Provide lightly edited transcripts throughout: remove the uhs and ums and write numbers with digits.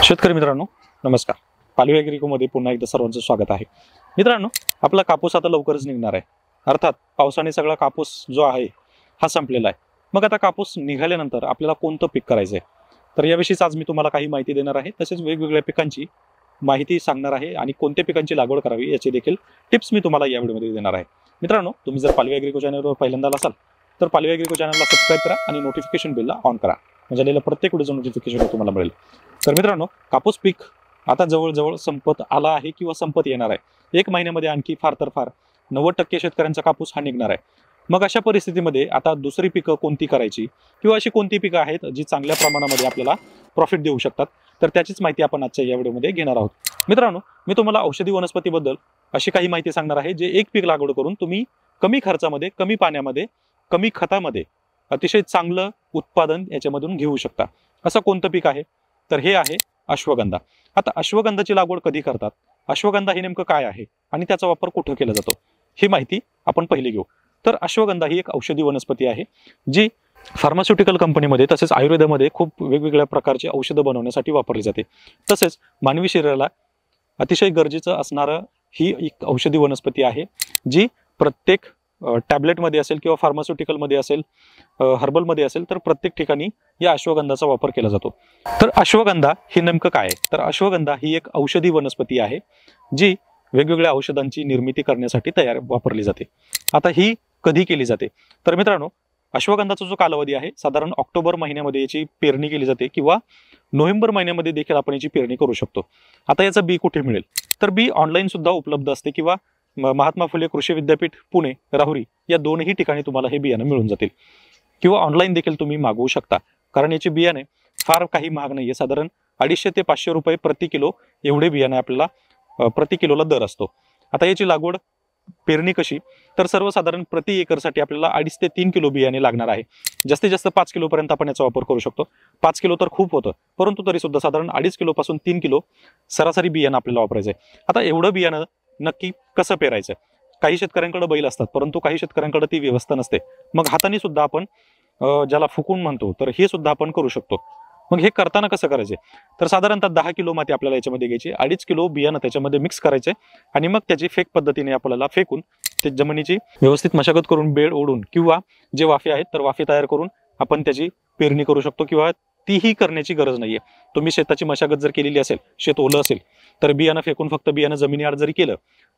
शेतकरी मित्रांनो नमस्कार. पालवी ॲग्रिकोमध्ये पुन्हा एकदा सर्वांचं स्वागत आहे. मित्रांनो, आपला कापूस आता लवकरच निघणार आहे. अर्थात पावसाने सगळा कापूस जो आहे हा संपलेला आहे. मग आता कापूस निघाल्यानंतर आपल्याला कोणतं पीक करायचं आहे, तर याविषयीच आज मी तुम्हाला काही माहिती देणार आहे. तसेच वेगवेगळ्या पिकांची माहिती सांगणार आहे आणि कोणत्या पिकांची लागवड करावी याची देखील टिप्स मी तुम्हाला या व्हिडिओमध्ये देणार आहे. मित्रांनो, तुम्ही जर पालवी ॲग्रिको चॅनलवर पहिल्यांदा असाल तर पालवी ॲग्रिको चॅनलला सबस्क्राईब करा आणि नोटिफिकेशन बेलला ऑन करा, म्हणजे आलेलं प्रत्येक व्हिडिओचं नोटिफिकेशन तुम्हाला मिळेल. तर मित्रांनो, कापूस पीक आता जवळजवळ संपत आला आहे किंवा संपत येणार आहे. 1 महिन्यामध्ये आणखी फार तर फार 90% शेतकऱ्यांचा कापूस हा निघणार आहे. मग अशा परिस्थितीमध्ये आता दुसरी पिकं कोणती करायची किंवा अशी कोणती पिकं आहेत जी चांगल्या प्रमाणामध्ये आपल्याला प्रॉफिट देऊ शकतात, तर त्याचीच माहिती आपण आजच्या या व्हिडिओमध्ये घेणार आहोत. मित्रांनो, मी तुम्हाला औषधी वनस्पतीबद्दल अशी काही माहिती सांगणार आहे जे एक पीक लागवड करून तुम्ही कमी खर्चामध्ये, कमी पाण्यामध्ये, कमी खतामध्ये अतिशय चांगलं उत्पादन याच्यामधून घेऊ शकता. असं कोणतं पीक आहे, तर हे आहे अश्वगंधा. आता अश्वगंधाची लागवड कधी करतात, अश्वगंधा हे नेमकं काय आहे आणि त्याचा वापर कुठं केला जातो, ही माहिती आपण पहिली घेऊ. तर अश्वगंधा ही एक औषधी वनस्पती आहे जी फार्मास्युटिकल कंपनीमध्ये तसेच आयुर्वेदामध्ये खूप वेगवेगळ्या प्रकारची औषधं बनवण्यासाठी वापरली जाते. तसेच मानवी शरीराला अतिशय गरजेचं असणारं ही एक औषधी वनस्पती आहे जी प्रत्येक टॅबलेटमध्ये असेल किंवा फार्मास्युटिकलमध्ये असेल, हर्बलमध्ये असेल, तर प्रत्येक ठिकाणी या अश्वगंधाचा वापर केला जातो. तर अश्वगंधा हे नेमकं काय आहे, तर अश्वगंधा ही एक औषधी वनस्पती आहे जी वेगवेगळ्या औषधांची निर्मिती करण्यासाठी वापरली जाते. आता ही कधी केली जाते, तर मित्रांनो, अश्वगंधाचा जो कालावधी आहे साधारण ऑक्टोबर महिन्यामध्ये याची पेरणी केली जाते किंवा नोव्हेंबर महिन्यामध्ये देखील आपण याची पेरणी करू शकतो. आता याचं बी कुठे मिळेल, तर बी ऑनलाईन सुद्धा उपलब्ध असते किंवा महात्मा फुले कृषी विद्यापीठ पुणे, राहुरी या दोनही ठिकाणी तुम्हाला हे बियाणं मिळून जातील किंवा ऑनलाईन देखील तुम्ही मागवू शकता. कारण याची बियाणे फार काही महाग नाही आहे. साधारण 250 ते 500 रुपये प्रति किलो एवढे बियाणे आपल्याला प्रति किलोला दर असतो. आता याची लागवड पेरणी कशी, तर सर्वसाधारण प्रति एकरसाठी आपल्याला 2.5 ते 3 किलो बियाणे लागणार आहे. जास्तीत जास्त 5 किलोपर्यंत आपण याचा वापर करू शकतो. 5 किलो तर खूप होतं, परंतु तरी सुद्धा साधारण 2.5 किलोपासून 3 किलो सरासरी बियाणं आपल्याला वापरायचं आहे. आता एवढं बियाणं नक्की कसं पेरायचं, काही शेतकऱ्यांकडे बैल असतात परंतु काही शेतकऱ्यांकडे ती व्यवस्था नसते. मग हाताने सुद्धा आपण ज्याला फुकून म्हणतो, तर हे सुद्धा आपण करू शकतो. मग हे करताना कसं करायचे, तर साधारणतः 10 किलो माती आपल्याला याच्यामध्ये घ्यायची, 2.5 किलो बियाणं त्याच्यामध्ये मिक्स करायचे आणि मग त्याची फेक पद्धतीने आपल्याला फेकून ते जमिनीची व्यवस्थित मशागत करून बेड ओढून किंवा जे वाफे आहेत तर वाफे तयार करून आपण त्याची पेरणी करू शकतो किंवा तीही करण्याची गरज नाहीये. तुम्ही शेताची मशागत जर केलेली असेल, शेत ओलं असेल, तर बियाणं फेकून फक्त बियाणं जमिनीआड जरी केलं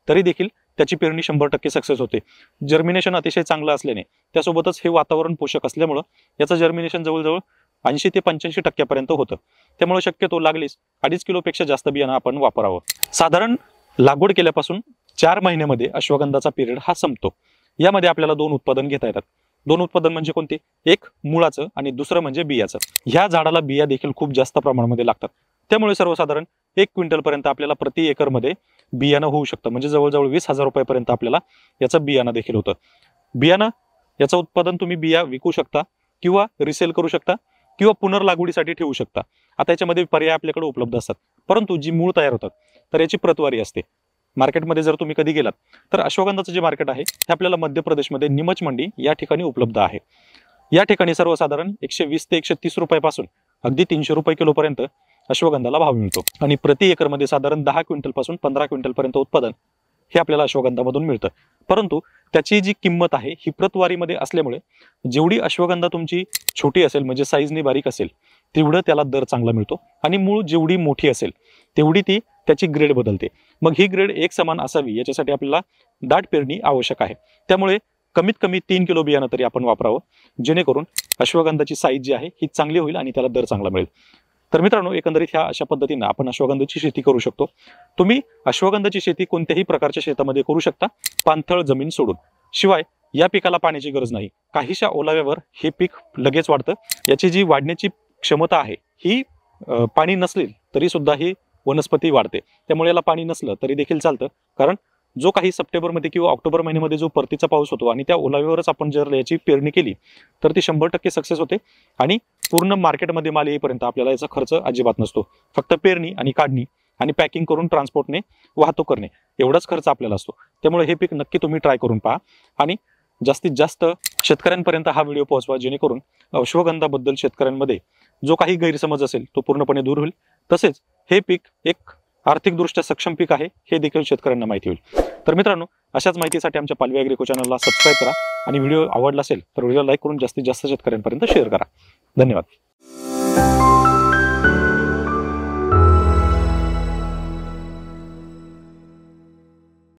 तरी देखील त्याची पेरणी 100% सक्सेस होते. जर्मिनेशन अतिशय चांगलं असल्याने, त्यासोबतच हे वातावरण पोषक असल्यामुळं याचं जर्मिनेशन जवळजवळ 80 ते 85% होतं. त्यामुळे शक्यतो लागलीच 2.5 किलोपेक्षा जास्त बियाणं आपण वापरावं. साधारण लागवड केल्यापासून 4 महिन्यामध्ये अश्वगंधाचा पिरियड हा संपतो. यामध्ये आपल्याला 2 उत्पादन घेता येतात. 2 उत्पादन म्हणजे कोणते, एक मुळाचं आणि दुसरं म्हणजे बियाचं. ह्या झाडाला बिया देखील खूप जास्त प्रमाणामध्ये लागतात. त्यामुळे सर्वसाधारण 1 क्विंटलपर्यंत आपल्याला प्रति एकरमध्ये बियाणं होऊ शकतं, म्हणजे जवळजवळ 20,000 रुपयापर्यंत आपल्याला याचं बियाणं देखील होतं. बियाणं याचं उत्पादन तुम्ही बिया विकू शकता किंवा रिसेल करू शकता किंवा पुनर्लागवडीसाठी ठेवू शकता. आता याच्यामध्ये पर्याय आपल्याकडे उपलब्ध असतात, परंतु जी मूळ तयार होतात तर याची प्रतवारी असते. मार्केटमध्ये जर तुम्ही कधी गेलात तर अश्वगंधाचं जे मार्केट आहे हे आपल्याला मध्य प्रदेशमध्ये निमच मंडी या ठिकाणी उपलब्ध आहे. या ठिकाणी सर्वसाधारण 120 ते 130 रुपयापासून अगदी 300 रुपये किलोपर्यंत अश्वगंधाला भाव मिळतो आणि प्रति एकरमध्ये साधारण 10 क्विंटलपासून 15 क्विंटलपर्यंत उत्पादन हे आपल्याला अश्वगंधामधून मिळतं. परंतु त्याची जी किंमत आहे ही प्रतवारीमध्ये असल्यामुळे जेवढी अश्वगंधा तुमची छोटी असेल, म्हणजे साईजने बारीक असेल, तेवढं त्याला दर चांगला मिळतो आणि मूळ जेवढी मोठी असेल तेवढी ती त्याची ग्रेड बदलते. मग ही ग्रेड एक समान असावी याच्यासाठी आपल्याला दाट पेरणी आवश्यक आहे. त्यामुळे कमीत कमी 3 किलो बियाणं तरी आपण वापरावं, जेणेकरून अश्वगंधाची साईज जी आहे ही चांगली होईल आणि त्याला दर चांगला मिळेल. तर मित्रांनो, एकंदरीत ह्या अशा पद्धतीने आपण अश्वगंधाची शेती करू शकतो. तुम्ही अश्वगंधाची शेती कोणत्याही प्रकारच्या शेतामध्ये करू शकता, पाणथळ जमीन सोडून. शिवाय या पिकाला पाण्याची गरज नाही. काहीशा ओलाव्यावर हे पीक लगेच वाढतं. याची जी वाढण्याची क्षमता आहे ही पाणी नसली तरी सुद्धा ही वनस्पती वाढते. त्यामुळे याला पाणी नसलं तरी देखील चालतं, कारण जो काही सप्टेंबरमध्ये किंवा ऑक्टोबर महिन्यामध्ये जो परतीचा पाऊस होतो आणि त्या ओलाव्यावरच आपण जर याची पेरणी केली तर ती 100% सक्सेस होते आणि पूर्ण मार्केटमध्ये माल येईपर्यंत आपल्याला याचा खर्च अजिबात नसतो. फक्त पेरणी आणि काढणी आणि पॅकिंग करून ट्रान्सपोर्टने वाहतूक करणे एवढाच खर्च आपल्याला असतो. त्यामुळे हे पीक नक्की तुम्ही ट्राय करून पहा आणि जास्तीत जास्त शेतकऱ्यांपर्यंत हा व्हिडिओ पोहोचवा, जेणेकरून अश्वगंधाबद्दल शेतकऱ्यांमध्ये जो काही गैरसमज असेल तो पूर्णपणे दूर होईल. तसेच हे पीक एक आर्थिकदृष्ट्या सक्षम पीक आहे हे देखील शेतकऱ्यांना माहिती होईल. तर मित्रांनो, अशाच माहितीसाठी आमच्या पालवी ॲग्रिको चॅनलला सबस्क्राईब करा आणि व्हिडिओ आवडला असेल तर व्हिडिओ लाईक करून जास्तीत जास्त शेतकऱ्यांपर्यंत शेअर करा. धन्यवाद.